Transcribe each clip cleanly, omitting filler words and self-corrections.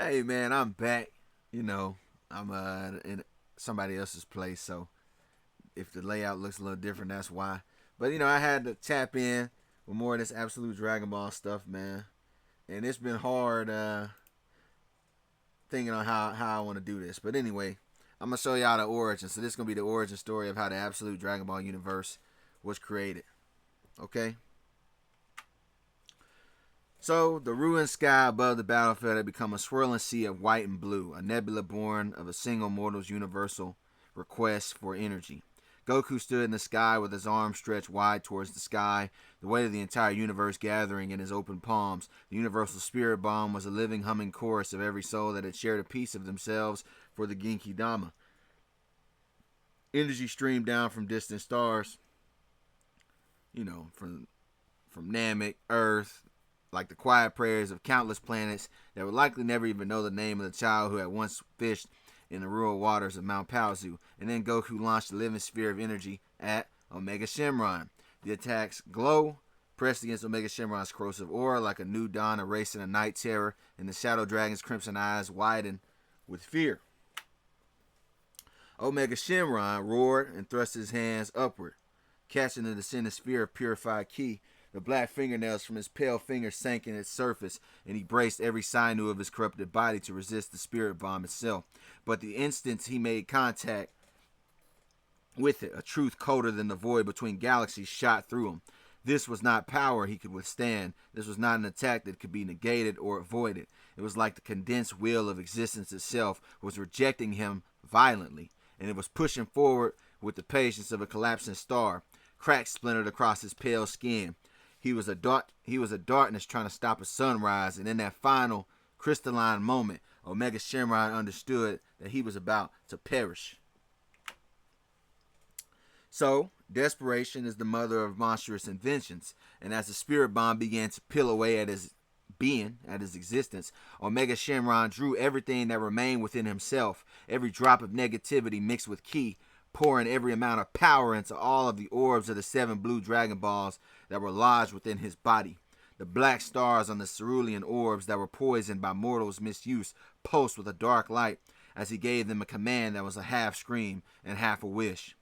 Hey man, I'm back. You know, I'm in somebody else's place, so if the layout looks a little different, that's why. But I had to tap in with more of this absolute Dragon Ball stuff, man. And it's been hard thinking on how I want to do this. But anyway, I'm gonna show y'all the origin. So this is gonna be the origin story of how the absolute Dragon Ball universe was created. Okay. So, the ruined sky above the battlefield had become a swirling sea of white and blue, a nebula born of a single mortal's universal request for energy. Goku stood in the sky with his arms stretched wide towards the sky, the weight of the entire universe gathering in his open palms. The universal spirit bomb was a living, humming chorus of every soul that had shared a piece of themselves for the Genki Dama. Energy streamed down from distant stars, from Namek, Earth, like the quiet prayers of countless planets that would likely never even know the name of the child who had once fished in the rural waters of Mount Paozu. And then Goku launched the living sphere of energy at Omega Shenron. The attacks glow, pressed against Omega Shenron's corrosive aura like a new dawn erasing a night terror, and the Shadow Dragon's crimson eyes widen with fear. Omega Shenron roared and thrust his hands upward, catching the descending sphere of purified ki. The black fingernails from his pale fingers sank in its surface, and he braced every sinew of his corrupted body to resist the spirit bomb itself. But the instant he made contact with it, a truth colder than the void between galaxies shot through him. This was not power he could withstand. This was not an attack that could be negated or avoided. It was like the condensed will of existence itself was rejecting him violently, and it was pushing forward with the patience of a collapsing star. Cracks splintered across his pale skin. He was a darkness trying to stop a sunrise, and in that final crystalline moment, Omega Shenron understood that he was about to perish. So, desperation is the mother of monstrous inventions, and as the spirit bomb began to peel away at his being, at his existence, Omega Shenron drew everything that remained within himself, every drop of negativity mixed with ki, pouring every amount of power into all of the orbs of the 7 blue Dragon Balls that were lodged within his body. The black stars on the cerulean orbs that were poisoned by mortals' misuse pulsed with a dark light as he gave them a command that was a half scream and half a wish.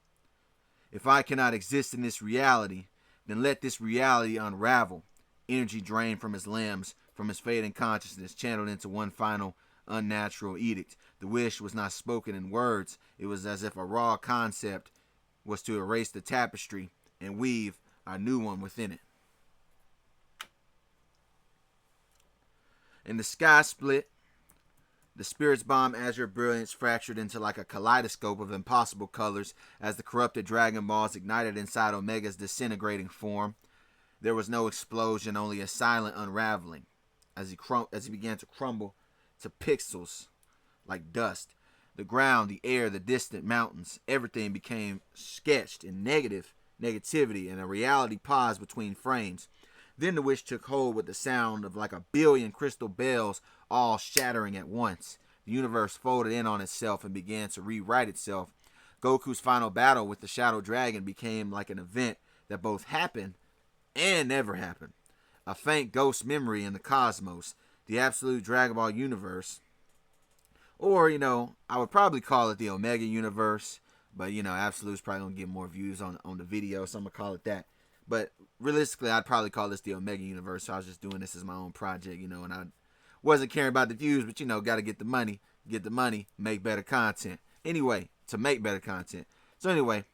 If I cannot exist in this reality, then let this reality unravel. Energy drained from his limbs, from his fading consciousness, channeled into one final unnatural edict. The wish was not spoken in words. It was as if a raw concept was to erase the tapestry and weave a new one within it. And the sky split. The spirit's bomb azure brilliance fractured into like a kaleidoscope of impossible colors as the corrupted Dragon Balls ignited inside Omega's disintegrating form. There was no explosion, only a silent unraveling as he began to crumble to pixels like dust. The ground, the air, the distant mountains, everything became sketched in negativity, and a reality paused between frames. Then the wish took hold with the sound of like a billion crystal bells all shattering at once. The universe folded in on itself and began to rewrite itself. Goku's final battle with the Shadow Dragon became like an event that both happened and never happened. A faint ghost memory in the cosmos, the absolute Dragon Ball universe. Or, I would probably call it the Omega universe. But, Absolute's probably going to get more views on the video, so I'm going to call it that. But realistically, I'd probably call this the Omega universe. So I was just doing this as my own project, and I wasn't caring about the views, but, got to get the money. Get the money, make better content. Anyway, to make better content. So anyway,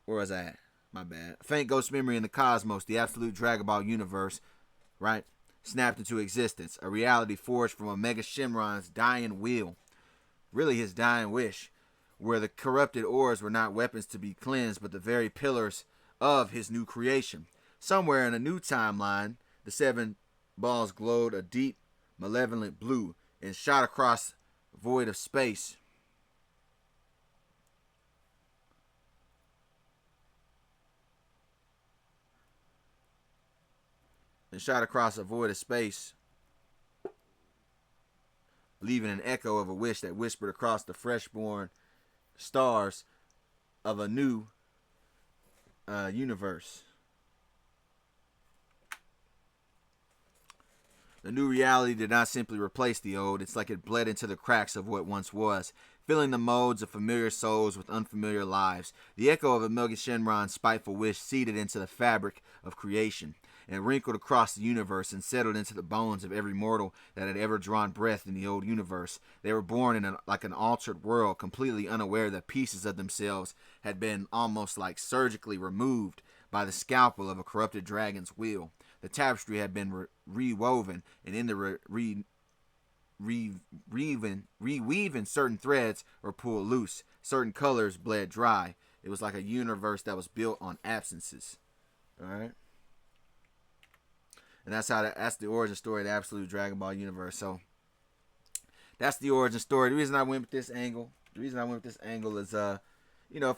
where was I at? My bad. A faint ghost memory in the cosmos, the absolute Dragon Ball universe, right? Snapped into existence. A reality forged from Omega Shenron's dying will. Really his dying wish. Where the corrupted ores were not weapons to be cleansed, but the very pillars of his new creation. Somewhere in a new timeline, the 7 balls glowed a deep, malevolent blue and shot across the void of space. Leaving an echo of a wish that whispered across the freshborn stars of a new universe. The new reality did not simply replace the old, it's like it bled into the cracks of what once was, filling the molds of familiar souls with unfamiliar lives. The echo of Amelia Shenron's spiteful wish seeded into the fabric of creation, and wrinkled across the universe and settled into the bones of every mortal that had ever drawn breath in the old universe. They were born in like an altered world, completely unaware that pieces of themselves had been almost like surgically removed by the scalpel of a corrupted dragon's wheel. The tapestry had been rewoven, and in the reweaving, certain threads were pulled loose, certain colors bled dry. It was like a universe that was built on absences. All right, and that's the origin story of the absolute Dragon Ball universe. So that's the origin story. The reason I went with this angle is for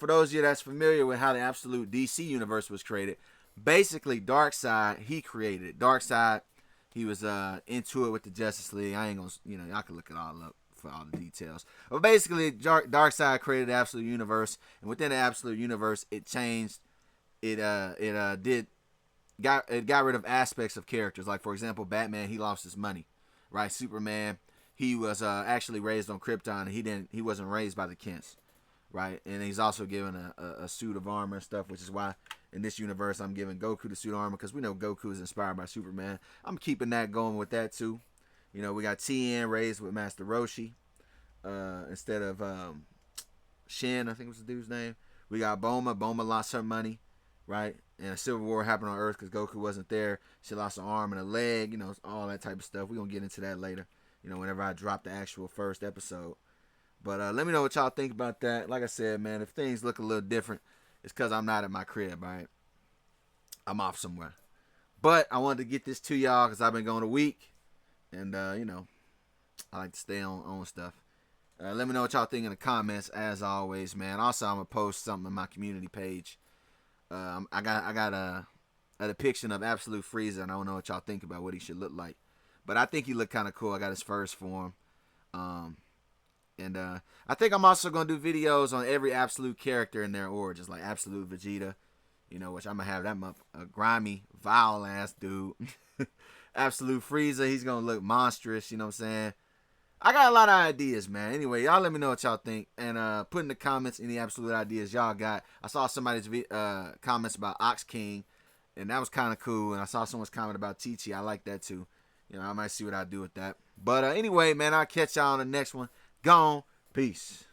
those of you that's familiar with how the absolute DC universe was created, basically Darkseid, he created it. Darkseid, he was into it with the Justice League. I ain't gonna, y'all can look it all up for all the details. But basically, Darkseid created the absolute universe, and within the absolute universe, it changed. It got rid of aspects of characters. Like for example, Batman, he lost his money, right? Superman, he was actually raised on Krypton, and he wasn't raised by the Kents, right? And he's also given a suit of armor and stuff, which is why in this universe I'm giving Goku the suit of armor, because we know Goku is inspired by Superman. I'm keeping that going with that too. We got Tien raised with Master Roshi instead of Shen, I think was the dude's name. We got Bulma. Bulma lost her money, right? And a civil war happened on Earth because Goku wasn't there. She lost an arm and a leg, all that type of stuff. We're going to get into that later, whenever I drop the actual first episode. But let me know what y'all think about that. Like I said, man, if things look a little different, it's because I'm not at my crib, all right? I'm off somewhere. But I wanted to get this to y'all because I've been going a week. And, I like to stay on stuff. Let me know what y'all think in the comments, as always, man. Also, I'm going to post something on my community page. I got a depiction of Absolute Frieza, and I don't know what y'all think about what he should look like. But I think he looked kind of cool. I got his first form. And I think I'm also going to do videos on every Absolute character in their origins, like Absolute Vegeta, which I'm going to have that a grimy, vile-ass dude. Absolute Frieza, he's going to look monstrous, you know what I'm saying? I got a lot of ideas, man. Anyway, y'all let me know what y'all think. And put in the comments any absolute ideas y'all got. I saw somebody's comments about Ox King, and that was kind of cool. And I saw someone's comment about Chi-Chi. I like that, too. I might see what I do with that. But anyway, man, I'll catch y'all on the next one. Gone. Peace.